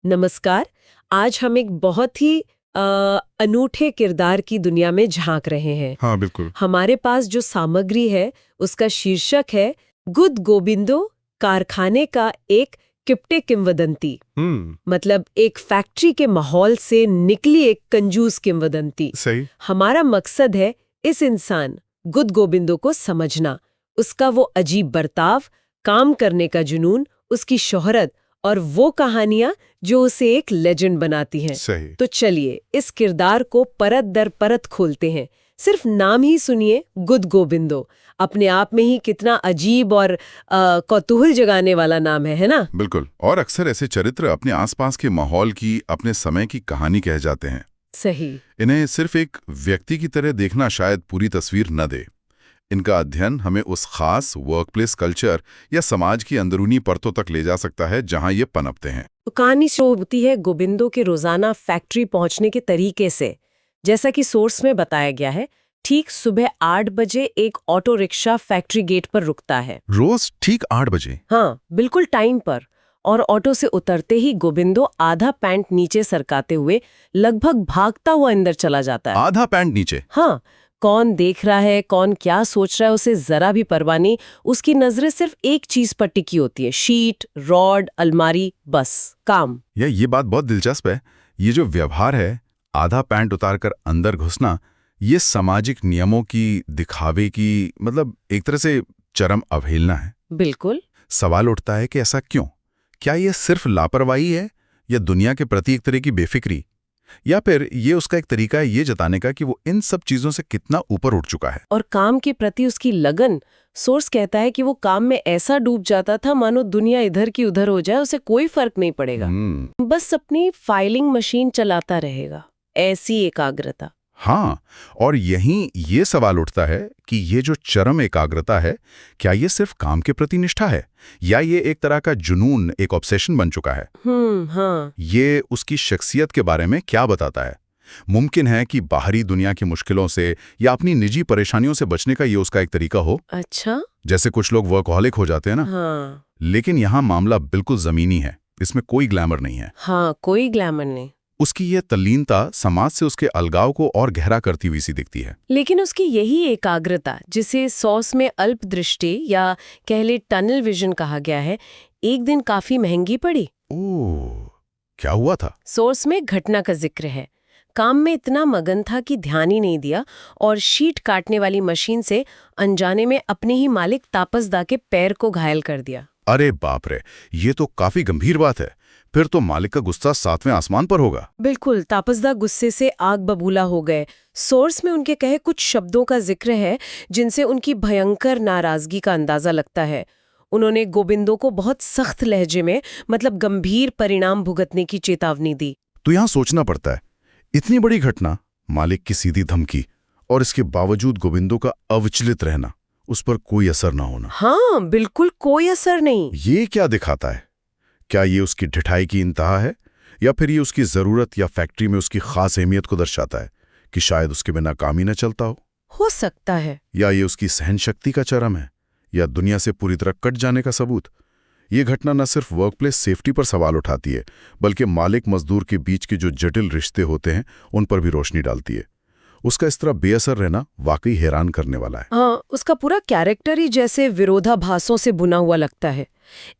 नमस्कार। आज हम एक बहुत ही अनूठे किरदार की दुनिया में झांक रहे हैं। हाँ बिल्कुल। हमारे पास जो सामग्री है उसका शीर्षक है गुद गोबिंदो, कारखाने का एक किप्टे किंवदंती। मतलब एक फैक्ट्री के माहौल से निकली एक कंजूस किंवदंती। सही। हमारा मकसद है इस इंसान गुद गोबिंदो को समझना, उसका वो अजीब बर्ताव, काम करने का जुनून, उसकी शोहरत और वो कहानियां जो उसे एक लेजेंड बनाती हैं। सही। तो चलिए इस किरदार को परत दर परत खोलते हैं। सिर्फ नाम ही सुनिए, गुद गोबिंदो, अपने आप में ही कितना अजीब और कौतूहल जगाने वाला नाम है ना? बिल्कुल। और अक्सर ऐसे चरित्र अपने आसपास के माहौल की, अपने समय की कहानी कह जाते हैं। सही। इन्हें सिर्फ एक व्यक्ति की तरह देखना शायद पूरी तस्वीर न दे। इनका अध्ययन हमें उस खास वर्कप्लेस कल्चर या समाज की अंदरूनी परतों तक ले जा सकता है जहां ये पनपते हैं। तो कहानी शुरू होती है गोबिंदो के रोजाना फैक्ट्री पहुंचने के तरीके से। जैसा कि सोर्स में बताया गया है, ठीक सुबह 8 बजे एक ऑटो रिक्शा फैक्ट्री गेट पर रुकता है। रोज ठीक 8 बजे? हाँ, बिल्कुल टाइम पर। और ऑटो से उतरते ही गोबिंदो आधा पैंट नीचे सरकाते हुए लगभग भागता हुआ अंदर चला जाता है। आधा पैंट नीचे? हाँ, कौन देख रहा है, कौन क्या सोच रहा है, उसे जरा भी परवाह नहीं। उसकी नजरें सिर्फ एक चीज पर टिकी होती है, शीट, रॉड, अलमारी, बस काम। ये बात बहुत दिलचस्प है। ये जो व्यवहार है, आधा पैंट उतारकर अंदर घुसना, ये सामाजिक नियमों की, दिखावे की, मतलब एक तरह से चरम अवहेलना है। बिल्कुल। सवाल उठता है कि ऐसा क्यों? क्या ये सिर्फ लापरवाही है, या दुनिया के प्रति एक तरह की बेफिक्री, या फिर ये उसका एक तरीका है ये जताने का कि वो इन सब चीजों से कितना ऊपर उठ चुका है? और काम के प्रति उसकी लगन। सोर्स कहता है कि वो काम में ऐसा डूब जाता था मानो दुनिया इधर की उधर हो जाए, उसे कोई फर्क नहीं पड़ेगा। बस अपनी फाइलिंग मशीन चलाता रहेगा। ऐसी एकाग्रता। हाँ, और यहीं ये सवाल उठता है कि ये जो चरम एकाग्रता है, क्या ये सिर्फ काम के प्रति निष्ठा है, या ये एक तरह का जुनून, एक ऑब्सेशन बन चुका है? हाँ। ये उसकी शख्सियत के बारे में क्या बताता है? मुमकिन है कि बाहरी दुनिया की मुश्किलों से या अपनी निजी परेशानियों से बचने का ये उसका एक तरीका हो। अच्छा। जैसे कुछ लोग वर्कहॉलिक हो जाते हैं ना। हाँ। लेकिन यहाँ मामला बिल्कुल जमीनी है, इसमें कोई ग्लैमर नहीं है। हाँ, कोई ग्लैमर नहीं। उसकी ये तल्लीनता समाज से उसके अलगाव को और गहरा करती हुई सी दिखती है। लेकिन उसकी यही एकाग्रता, जिसे सॉस में अल्प दृष्टि या कह ले टनल विजन कहा गया है, एक दिन काफी महंगी पड़ी। ओह, क्या हुआ था? सोर्स में घटना का जिक्र है। काम में इतना मगन था कि ध्यान ही नहीं दिया और शीट काटने वाली मशीन से अनजाने में अपने ही मालिक तापसदा के पैर को घायल कर दिया। अरे बाप रे, ये तो काफी गंभीर बात है। फिर तो मालिक का गुस्सा 7वें आसमान पर होगा। बिल्कुल, तापसदा गुस्से से आग बबूला हो गए। सोर्स में उनके कहे कुछ शब्दों का जिक्र है जिनसे उनकी भयंकर नाराजगी का अंदाजा लगता है। उन्होंने गोबिंदो को बहुत सख्त लहजे में, मतलब गंभीर परिणाम भुगतने की चेतावनी दी। तो यहाँ सोचना पड़ता है, इतनी बड़ी घटना, मालिक की सीधी धमकी, और इसके बावजूद गोविंदो का अविचलित रहना, उस पर कोई असर ना होना। हाँ, बिल्कुल कोई असर नहीं। ये क्या दिखाता है? क्या ये उसकी ढिठाई की इंतहा है, या फिर ये उसकी जरूरत या फैक्ट्री में उसकी खास अहमियत को दर्शाता है कि शायद उसके बिना काम ही न चलता हो सकता है। या ये उसकी सहन शक्ति का चरम है, या दुनिया से पूरी तरह कट जाने का सबूत? ये घटना न सिर्फ वर्कप्लेस सेफ्टी पर सवाल उठाती है, बल्कि मालिक मजदूर के बीच के जो जटिल रिश्ते होते हैं उन पर भी रोशनी डालती है। उसका इस तरह बेअसर रहना वाकई हैरान करने वाला है। हाँ, उसका पूरा कैरेक्टर ही जैसे विरोधाभासों से बुना हुआ लगता है।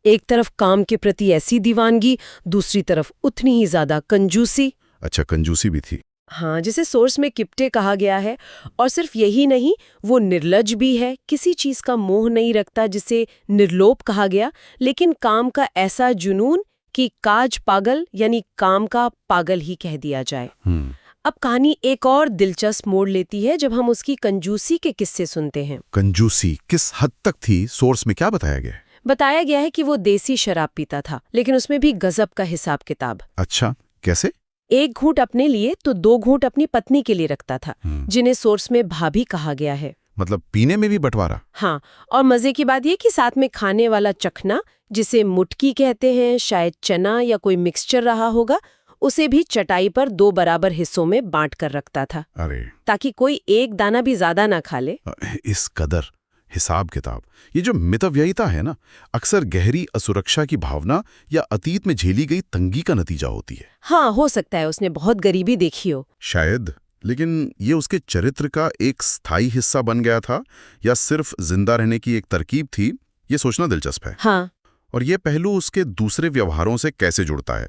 एक तरफ काम के प्रति ऐसी दीवानगी, दूसरी तरफ उतनी ही ज्यादा कंजूसी। अच्छा, कंजूसी भी थी। हाँ, जिसे सोर्स में किप्टे कहा गया है। और सिर्फ यही नहीं, वो निर्लज भी है, किसी चीज का मोह नहीं रखता जिसे निर्लोप कहा गया, लेकिन काम का ऐसा जुनून कि काज पागल यानी काम का पागल ही कह दिया जाए। अब कहानी एक और दिलचस्प मोड़ लेती है जब हम उसकी कंजूसी के किस्से सुनते हैं। कंजूसी किस हद तक थी? सोर्स में क्या बताया गया है? बताया गया है कि वो देसी शराब पीता था, लेकिन उसमें भी गजब का हिसाब किताब। अच्छा, कैसे? 1 घूंट अपने लिए तो 2 घूंट अपनी पत्नी के लिए रखता था, जिन्हें सोर्स में भाभी कहा गया है। मतलब पीने में भी बंटवारा? हाँ, और मजे की बात ये कि साथ में खाने वाला चखना, जिसे मुटकी कहते हैं, शायद चना या कोई मिक्सचर रहा होगा, उसे भी चटाई पर 2 बराबर हिस्सों में बांट कर रखता था। अरे, ताकि कोई एक दाना भी ज्यादा ना खा ले। इस कदर हिसाब किताब, ये जो मितव्ययिता है ना, अक्सर गहरी असुरक्षा की भावना या अतीत में झेली गई तंगी का नतीजा होती है। हाँ, हो सकता है उसने बहुत गरीबी देखी हो। शायद, लेकिन ये उसके चरित्र का एक स्थायी हिस्सा बन गया था या सिर्फ जिंदा रहने की एक तरकीब थी, ये सोचना दिलचस्प है। हाँ। और ये पहलू उसके दूसरे व्यवहारों से कैसे जुड़ता है।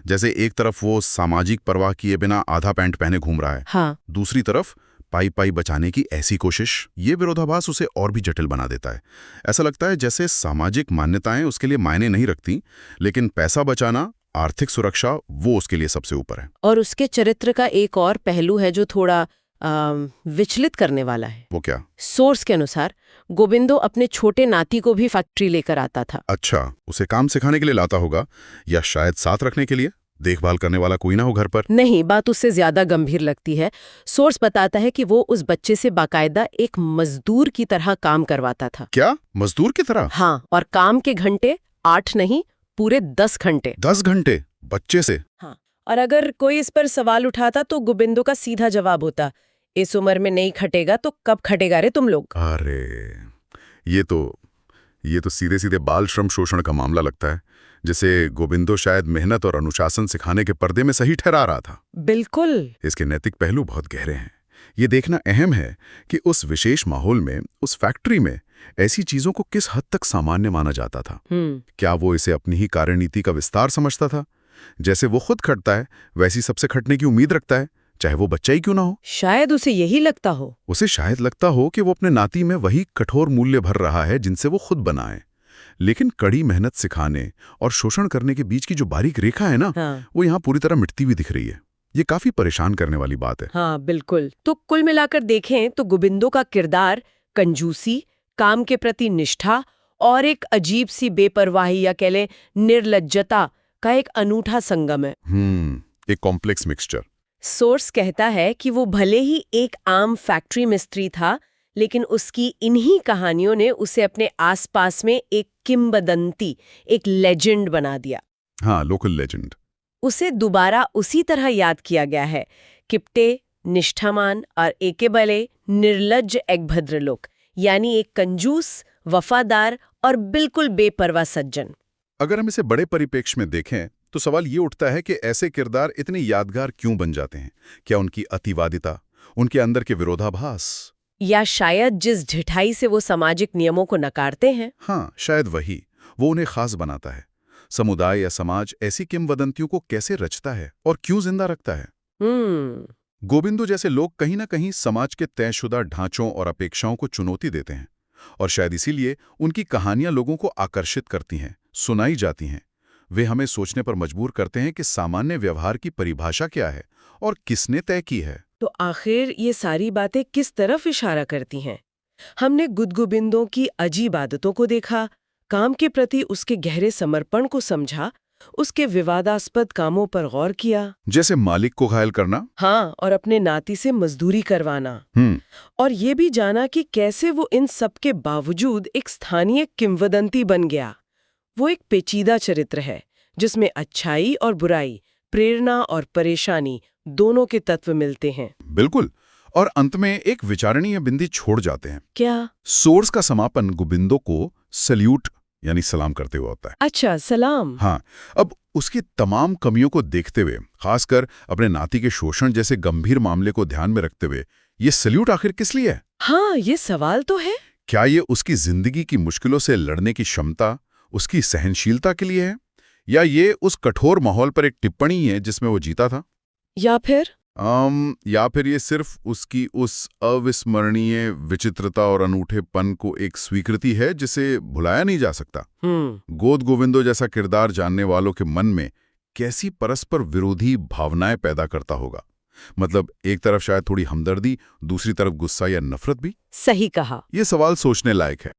जैसे एक तरफ वो सामाजिक परवाह किए बिना आधा पैंट पहने घूम रहा है, हाँ। दूसरी तरफ पाई पाई बचाने की ऐसी कोशिश, ये विरोधाभास उसे और भी जटिल बना देता है। ऐसा लगता है जैसे सामाजिक मान्यताएं उसके लिए मायने नहीं रखती, लेकिन पैसा बचाना, आर्थिक सुरक्षा, वो उसके लिए सबसे ऊपर है। और उसके चरित्र का एक और पहलू है जो थोड़ा विचलित करने वाला है। वो क्या? सोर्स के अनुसार गोविंदो अपने छोटे नाती को भी फैक्ट्री लेकर आता था। अच्छा, उसे काम सिखाने के लिए लाता होगा, या शायद साथ रखने के लिए, देखभाल करने वाला कोई ना हो घर पर। नहीं, बात उससे ज्यादा गंभीर लगती है। सोर्स बताता है कि वो उस बच्चे से बाकायदा एक मजदूर की तरह काम करवाता था। क्या? मजदूर की तरह? हाँ, और काम के घंटे 8 नहीं, पूरे 10 घंटे। 10 घंटे बच्चे से? हाँ, और अगर कोई इस पर सवाल उठाता तो गोविंदो का सीधा जवाब होता, इस उम्र में नहीं खटेगा तो कब खटेगा रे तुम लोग। अरे, ये तो सीधे सीधे बाल श्रम शोषण का मामला लगता है, जिसे गोविंदो शायद मेहनत और अनुशासन सिखाने के पर्दे में सही ठहरा रहा था। बिल्कुल। इसके नैतिक पहलू बहुत गहरे हैं। ये देखना अहम है कि उस विशेष माहौल में, उस फैक्ट्री में ऐसी चीजों को किस हद तक सामान्य माना जाता था। क्या वो इसे अपनी ही कार्यनीति का विस्तार समझता था? जैसे वो खुद खटता है, वैसी सबसे खटने की उम्मीद रखता है, चाहे वो बच्चा ही क्यों ना हो। शायद उसे यही लगता हो। उसे शायद लगता हो कि वो अपने नाती में वही कठोर मूल्य भर रहा है जिनसे वो खुद बनाए। लेकिन कड़ी मेहनत सिखाने और शोषण करने के बीच की जो बारीक रेखा है ना, हाँ। वो यहाँ पूरी तरह मिटती हुई दिख रही है। ये काफी परेशान करने वाली बात है। हाँ, बिल्कुल। तो कुल मिलाकर देखें तो गोविंदो का किरदार कंजूसी, काम के प्रति निष्ठा और एक अजीब सी बेपरवाही या कह लें निर्लज्जता का एक अनूठा संगम है। एक कॉम्प्लेक्स मिक्सचर। सोर्स कहता है कि वो भले ही एक आम फैक्ट्री मिस्त्री था, लेकिन उसकी इन्हीं कहानियों ने उसे अपने आसपास में एक किंवदंती, एक लेजेंड बना दिया। हाँ, लोकल लेजेंड। उसे दोबारा उसी तरह याद किया गया है, किप्टे, निष्ठामान और एके बले निर्लज्ज एक भद्रलोक, यानी एक कंजूस, वफादार और बिल्कुल बेपरवाह सज्जन। अगर हम इसे बड़े परिप्रेक्ष्य में देखें तो सवाल ये उठता है कि ऐसे किरदार इतने यादगार क्यों बन जाते हैं? क्या उनकी अतिवादिता, उनके अंदर के विरोधाभास, या शायद जिस ढिठाई से वो सामाजिक नियमों को नकारते हैं? हाँ, शायद वही वो उन्हें खास बनाता है। समुदाय या समाज ऐसी किंवदंतियों को कैसे रचता है और क्यों जिंदा रखता है? गोविंदो जैसे लोग कहीं ना कहीं समाज के तयशुदा ढांचों और अपेक्षाओं को चुनौती देते हैं, और शायद इसीलिए उनकी कहानियां लोगों को आकर्षित करती हैं, सुनाई जाती हैं। वे हमें सोचने पर मजबूर करते हैं कि सामान्य व्यवहार की परिभाषा क्या है और किसने तय की है। तो आखिर ये सारी बातें किस तरफ इशारा करती हैं? हमने गोविंदो की अजीब आदतों को देखा, काम के प्रति उसके गहरे समर्पण को समझा, उसके विवादास्पद कामों पर गौर किया, जैसे मालिक को घायल करना, हाँ, और अपने नाती से मजदूरी करवाना, और ये भी जाना कि कैसे वो इन सब के बावजूद एक स्थानीय किंवदंती बन गया। वो एक पेचीदा चरित्र है जिसमें अच्छाई और बुराई, प्रेरणा और परेशानी दोनों के तत्व मिलते हैं। बिल्कुल। और अंत में एक विचारणीय बिंदी छोड़ जाते हैं। क्या? सोर्स का समापन गोविंदो को सल्यूट यानी सलाम करते हुए होता है। अच्छा, सलाम। हाँ, अब उसकी तमाम कमियों को देखते हुए, खासकर अपने नाती के शोषण जैसे गंभीर मामले को ध्यान में रखते हुए, ये सल्यूट आखिर किस लिए है? हाँ, ये सवाल तो है। क्या ये उसकी जिंदगी की मुश्किलों से लड़ने की क्षमता, उसकी सहनशीलता के लिए है, या ये उस कठोर माहौल पर एक टिप्पणी है जिसमें वो जीता था? या फिर ये सिर्फ उसकी उस अविस्मरणीय विचित्रता और अनूठेपन को एक स्वीकृति है जिसे भुलाया नहीं जा सकता। गोविंदो जैसा किरदार जानने वालों के मन में कैसी परस्पर विरोधी भावनाएं पैदा करता होगा। मतलब एक तरफ शायद थोड़ी हमदर्दी, दूसरी तरफ गुस्सा या नफरत भी। सही कहा। ये सवाल सोचने लायक है।